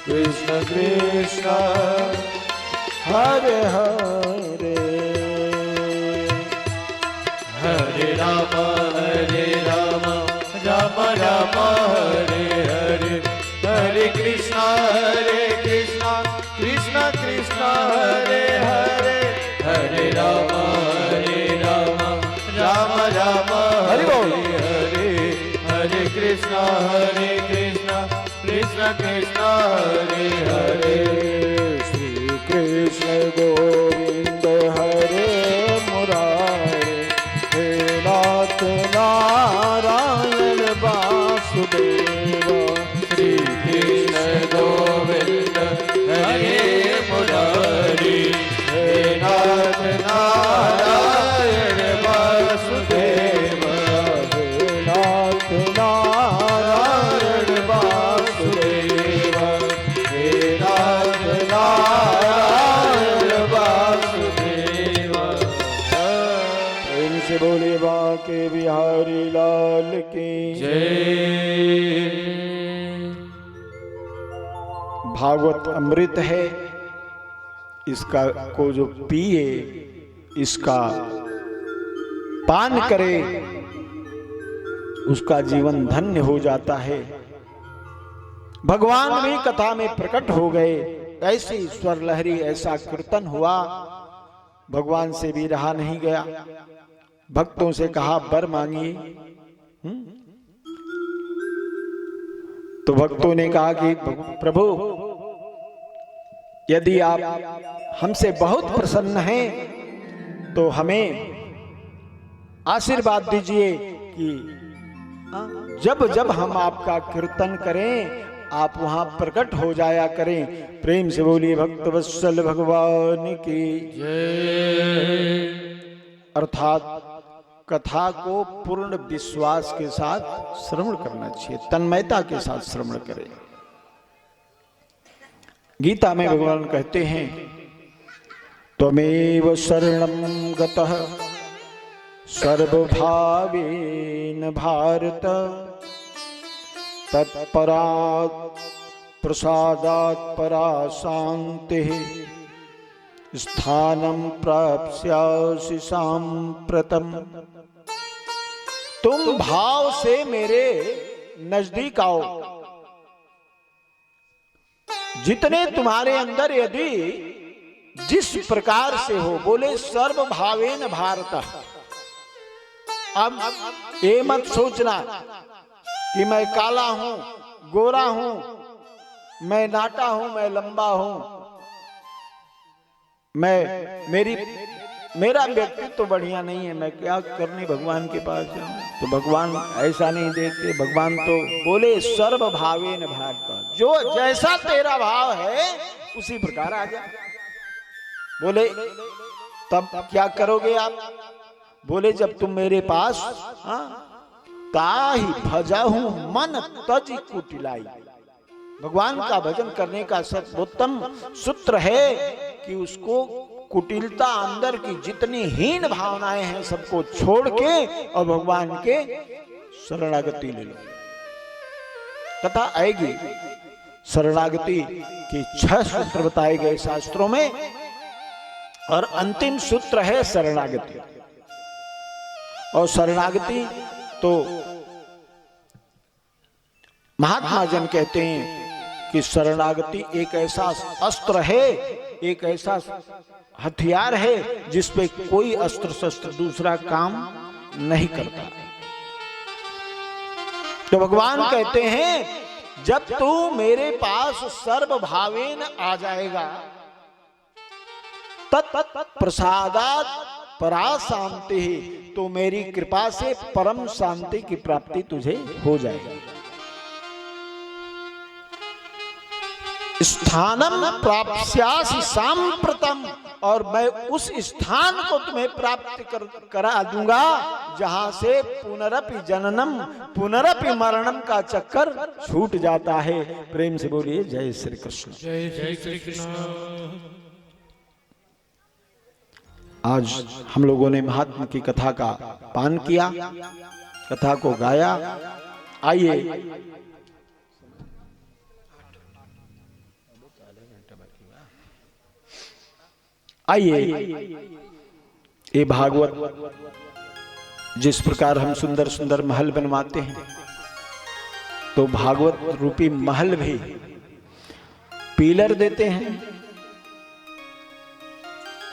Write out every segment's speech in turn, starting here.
कृष्ण कृष्ण हरे हरे, हरे राम राम राम हरे हरे, हरे कृष्ण कृष्ण कृष्ण हरे हरे, हरे राम राम राम हरे हरे, हरे कृष्ण कृष्ण कृष्ण हरे हरे। श्री कृष्ण गोविंद हरे मुरारे, हे नाथ नारायण वासुदेव। श्री कृष्ण गोविंद हरे मुरारी, हे नाथ नारायण वासुदेव, हे नाथ नारायण वासुदेव, हे नाथ नारायण वासुदेव। प्रेम से बोले बांके बिहारी लाल की जय। भागवत अमृत है, इसका को जो पिए, इसका पान करे, उसका जीवन धन्य हो जाता है। भगवान भी कथा में प्रकट हो गए। ऐसी स्वर लहरी, ऐसा कीर्तन हुआ, भगवान से भी रहा नहीं गया। भक्तों से कहा वर मांगिए। तो भक्तों ने कहा कि प्रभु, यदि आप हमसे बहुत प्रसन्न हैं तो हमें आशीर्वाद दीजिए कि जब जब हम आपका कीर्तन करें आप वहां प्रकट हो जाया करें। प्रेम से बोलिए भक्तवत्सल भगवान की जय। अर्थात कथा को पूर्ण विश्वास के साथ श्रवण करना चाहिए, तन्मयता के साथ श्रवण करें। गीता में भगवान कहते हैं त्वमेव शरणं गतः सर्वभावेन भारत, तत्परात् प्रसादात् परा शान्तिः, स्थानं प्राप्स्यासि साम्प्रतम्। तुम भाव से मेरे नजदीक आओ। जितने तुम्हारे अंदर यदि जिस प्रकार से हो, बोले सर्वभावेन भारत। अब ये मत सोचना कि मैं काला हूं, गोरा हूं, मैं नाटा हूं, मैं लंबा हूं, मेरा व्यक्तित्व तो बढ़िया नहीं है, मैं क्या करने भगवान के पास जाऊं। तो भगवान ऐसा नहीं देखते। भगवान तो बोले सर्वभावेन भारत, जो जैसा तेरा भाव है उसी प्रकार आ जा। बोले तब क्या करोगे आप? बोले जब तुम मेरे पास ताहि भजहु मन तज कुटिलाई। भगवान का भजन करने का सर्वोत्तम सूत्र है कि उसको कुटिलता, अंदर की जितनी हीन भावनाएं हैं सबको छोड़ के और भगवान के शरणागति ले लो। कथा आएगी। शरणागति के 6 सूत्र बताए गए शास्त्रों में और अंतिम सूत्र है शरणागति। और शरणागति तो महात्मा जन कहते हैं कि शरणागति एक ऐसा अस्त्र है, एक ऐसा हथियार है जिस पे कोई अस्त्र शस्त्र दूसरा काम नहीं करता। तो भगवान कहते हैं जब तू मेरे पास सर्वभावेन आ जाएगा तत् प्रसादात् परा शांति, तो मेरी कृपा से परम शांति की प्राप्ति तुझे हो जाएगी। स्थानम प्राप्स्यासि सांप्रतम, और मैं उस स्थान को तुम्हें प्राप्त करा दूंगा जहां से पुनरपि जननम पुनरपि मरणम का चक्कर छूट जाता है। प्रेम से बोलिए जय श्री कृष्ण। जय जय श्री कृष्ण। आज हम लोगों ने महात्मा की कथा का पान किया, कथा को गाया। आइए आइए, ये भागवत जिस प्रकार हम सुंदर सुंदर महल बनवाते हैं, तो भागवत रूपी महल भी पिलर देते हैं।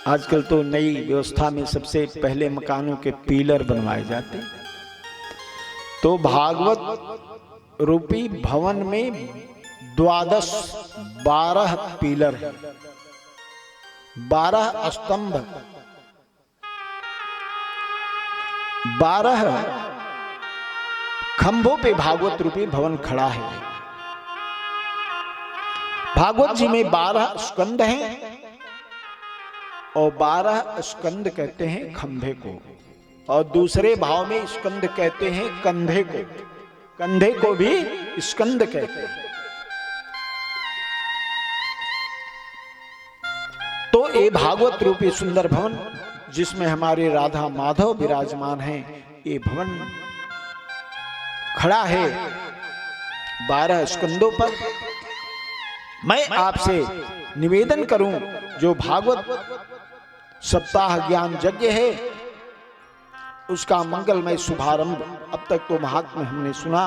आजकल तो नई व्यवस्था में सबसे पहले मकानों के पिलर बनवाए जाते हैं। तो भागवत रूपी भवन में 12 पिलर है, 12 स्तंभ, 12 खंभों पे भागवत रूपी भवन खड़ा है। भागवत जी में 12 स्कंद हैं और 12 स्कंद कहते हैं खंभे को, और दूसरे भाव में स्कंद कहते हैं कंधे को, कंधे को भी स्कंद कहते हैं। तो ये भागवत रूपी सुंदर भवन जिसमें हमारे राधा माधव विराजमान हैं, ये भवन खड़ा है 12 स्कंदों पर। मैं आपसे निवेदन करूं, जो भागवत सप्ताह ज्ञान यज्ञ है उसका मंगलमय शुभारंभ, अब तक तो महात्म्य हमने सुना,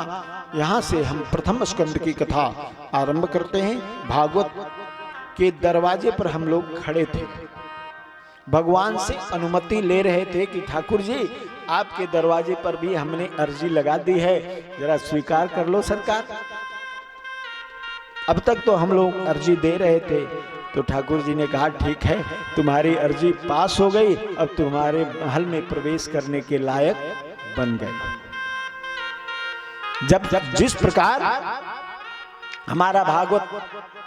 यहां से हम प्रथम स्कंद की कथा आरंभ करते हैं। भागवत के दरवाजे पर हम लोग खड़े थे, भगवान से अनुमति ले रहे थे कि ठाकुर जी आपके दरवाजे पर भी हमने अर्जी लगा दी है, जरा स्वीकार कर लो सरकार। अब तक तो हम लोग अर्जी दे रहे थे, तो ठाकुर जी ने कहा ठीक है, तुम्हारी अर्जी पास हो गई, अब तुम्हारे महल में प्रवेश करने के लायक बन गए। जब जिस प्रकार हमारा भागवत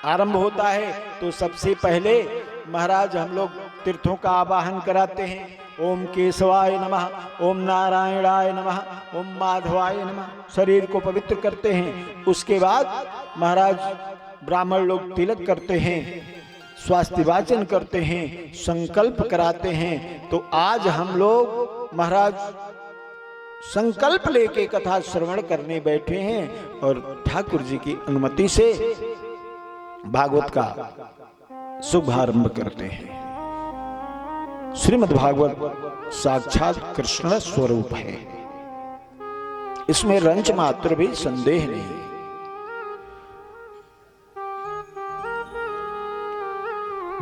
आरंभ होता है, तो सबसे पहले महाराज हम लोग तीर्थों का आवाहन कराते हैं। ओम केशवाय नमः, ओम नारायणाय नमः, ओम माधवाय नमः, शरीर को पवित्र करते हैं। उसके बाद महाराज ब्राह्मण लोग तिलक करते हैं, स्वास्थ्य वाचन करते हैं, संकल्प कराते हैं। तो आज हम लोग महाराज संकल्प लेके कथा श्रवण करने बैठे हैं और ठाकुर जी की अनुमति से भागवत का शुभारंभ करते हैं। श्रीमद् भागवत साक्षात कृष्ण स्वरूप है, इसमें रंच मात्र भी संदेह नहीं।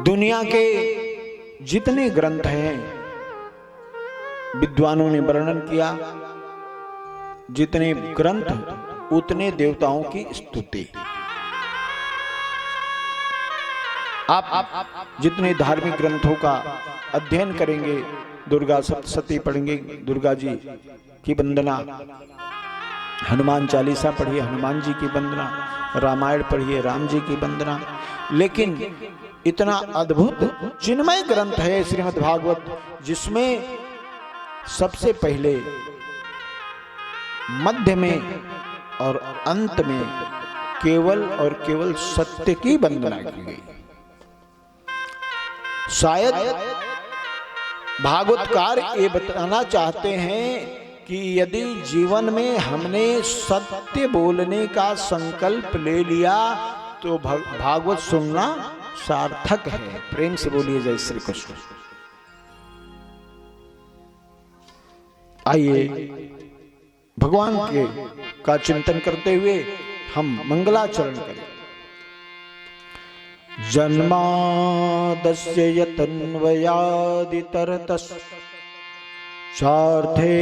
दुनिया के जितने ग्रंथ हैं विद्वानों ने वर्णन किया, जितने ग्रंथ उतने देवताओं की स्तुति। आप जितने धार्मिक ग्रंथों का अध्ययन करेंगे, दुर्गा सप्तशती पढ़ेंगे, दुर्गा जी की वंदना, हनुमान चालीसा पढ़िए, हनुमान जी की वंदना, रामायण पढ़िए, राम जी की वंदना। लेकिन इतना अद्भुत चिन्मय ग्रंथ है श्रीमद् भागवत, जिसमें सबसे पहले, मध्य में और अंत में केवल और केवल सत्य की वंदना की गई। शायद भागवतकार ये बताना चाहते हैं कि यदि जीवन में हमने सत्य बोलने का संकल्प ले लिया तो भागवत सुनना सार्थक है। प्रेम से बोलिए जय श्री कृष्ण। आइए भगवान के का चिंतन करते हुए हम मंगलाचरण करें। जन्मादस्य यतन्वयादितरतस् चार्थे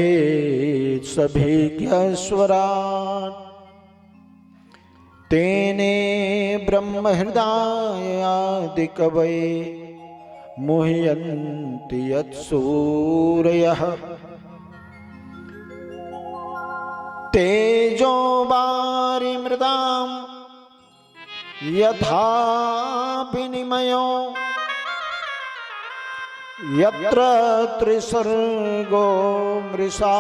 सभिज्ञस्वरान् तेने ब्रह्महृदायादिकवये मुह्यन्ति यत्सूरयः तेजो वारिमृदाम् यथा विनिमयो यत्र त्रिसर्गो मृषा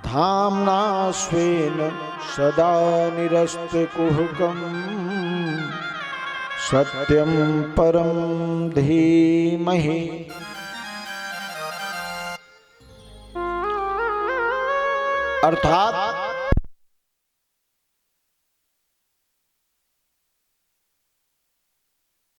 धाम्ना स्वेन सदा निरस्तकुहकम् सत्यं परं धीमहि। अर्थात